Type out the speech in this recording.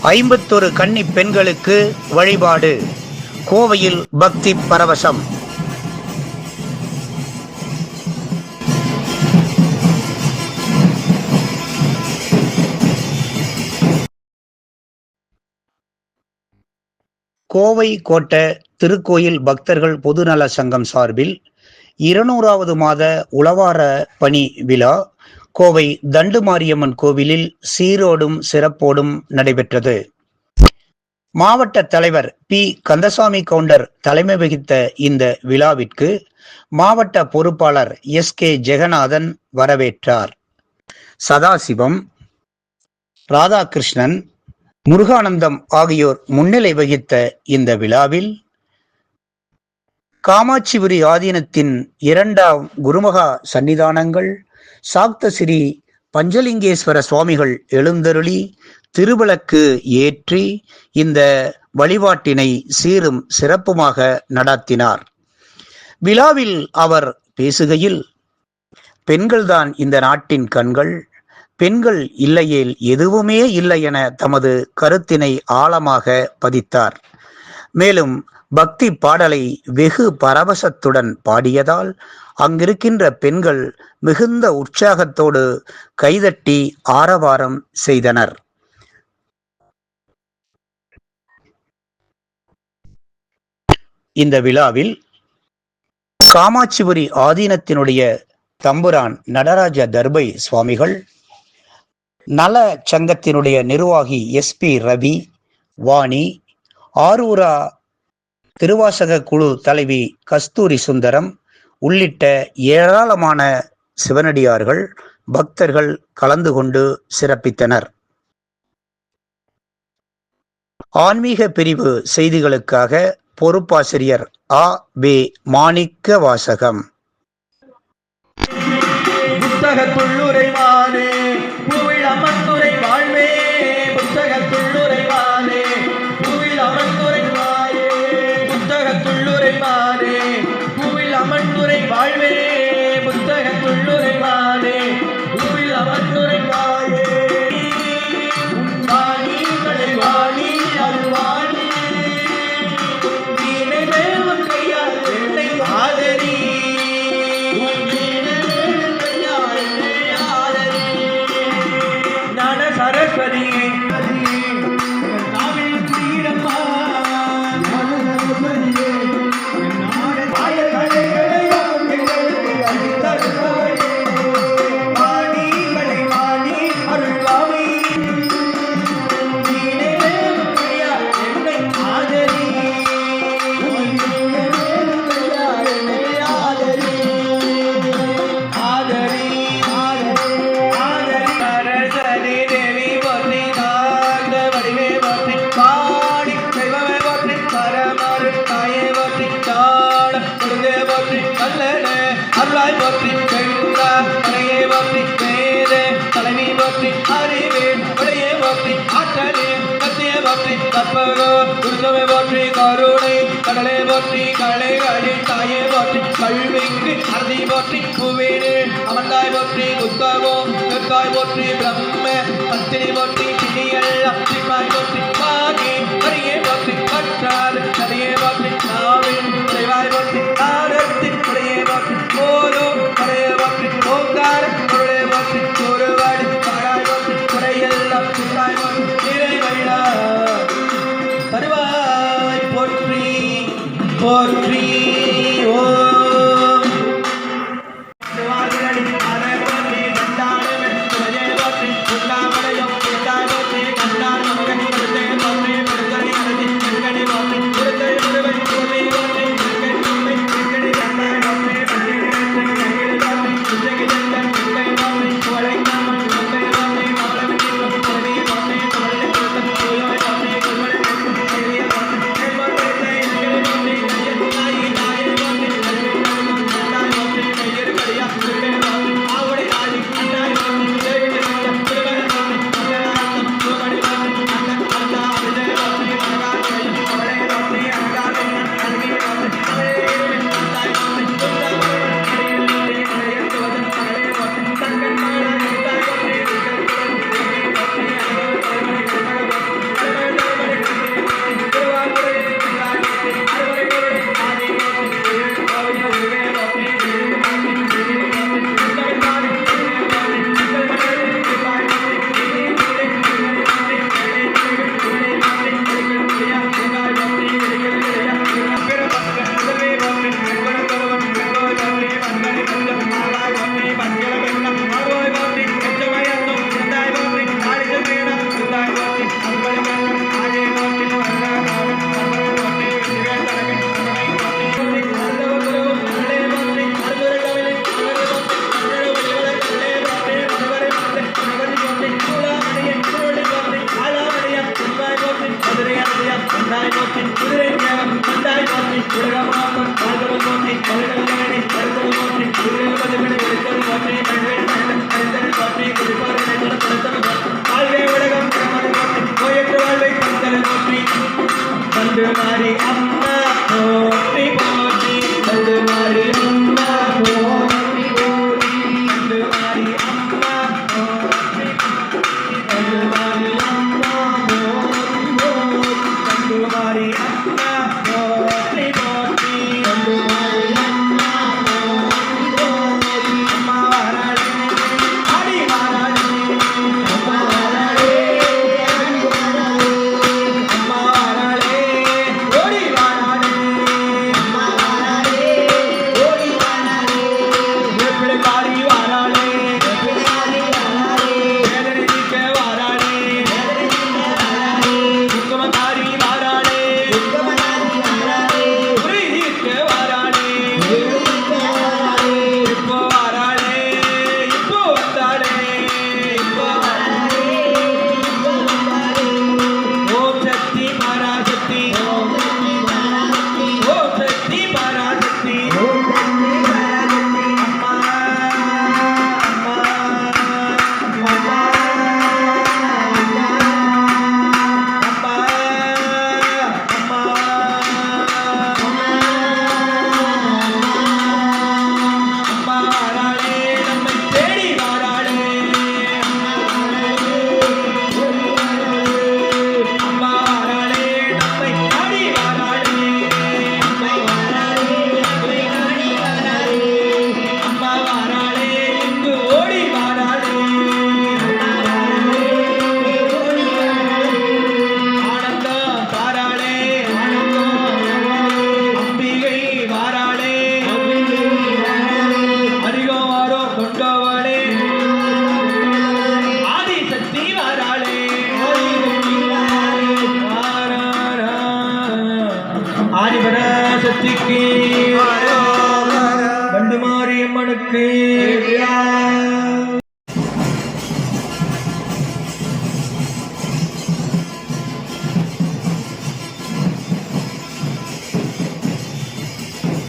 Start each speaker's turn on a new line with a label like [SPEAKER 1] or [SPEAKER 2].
[SPEAKER 1] 51 கன்னி பெண்களுக்கு வழிபாடு. கோவையில் பக்தி பரவசம். கோவை கோட்ட திருக்கோயில் பக்தர்கள் பொதுநல சங்கம் சார்பில் 200வது மாத உழவார பணி விழா கோவை தண்டுமாரியம்மன் கோவிலில் சீரோடும் சிறப்போடும் நடைபெற்றது. மாவட்ட தலைவர் பி. கந்தசாமி கவுண்டர் தலைமை வகித்த இந்த விழாவிற்கு மாவட்ட பொறுப்பாளர் எஸ். கே. ஜெகநாதன் வரவேற்றார். சதாசிவம், ராதாகிருஷ்ணன், முருகானந்தம் ஆகியோர் முன்னிலை வகித்த இந்த விழாவில் காமாட்சிபுரி ஆதீனத்தின் 2ஆம் குருமகா சன்னிதானங்கள் சாக்தசிரி பஞ்சலிங்கேஸ்வர சுவாமிகள் எழுந்தருளி திருவிளக்கு ஏற்றி இந்த வழிபாட்டினை சீரும் சிறப்புமாக நடத்தினார். விழாவில் அவர் பேசுகையில், பெண்கள்தான் இந்த நாட்டின் கண்கள், பெண்கள் இல்லையேல் எதுவுமே இல்லை என தமது கருத்தினை ஆழமாக பதித்தார். மேலும் பக்தி பாடலை வெகு பரவசத்துடன் பாடியதால் அங்கிருக்கின்ற பெண்கள் மிகுந்த உற்சாகத்தோடு கைதட்டி ஆரவாரம் செய்தனர். இந்த விழாவில் காமாட்சிபுரி ஆதீனத்தினுடைய தம்புரான் நடராஜ தர்பை சுவாமிகள், நல சங்கத்தினுடைய நிர்வாகி எஸ். பி. ரவி, வாணி, ஆரூரா திருவாசக குழு தலைவி கஸ்தூரி சுந்தரம் உள்ளிட்ட ஏராளமான சிவனடியார்கள் பக்தர்கள் கலந்து கொண்டு சிறப்பித்தனர். ஆன்மீக பிரிவு செய்திகளுக்காக பொறுப்பாசிரியர் ஆ. பே. மாணிக்க வாசகம்.
[SPEAKER 2] கருணை கடலை போற்றி கலைகளி தாயை போற்றி கல்விக்கு அறுதி போற்றி புவேனு அமர்ந்தாய் போற்றி உத்பவம் நிற்காய் போற்றி பிரம்ம பத்தினி போற்றி திணியெல்லாம் சிப்பாய் போற்றி பாகி வரியை போற்றி கற்றால் நதியை போற்றி நாவின் குறைவாய் போற்றி ஆரத்தின் குறையை போற்றி போலும் கரையை போற்றி ஓங்கார பொருளை போற்றி ஒருவாடி பாடாய் போற்றி குறையெல்லாம் சிப்பாய் போற்றி இறைவழியா தருவாய் போற்றி போற்றி. ஓம் போற்றி
[SPEAKER 3] போற்றி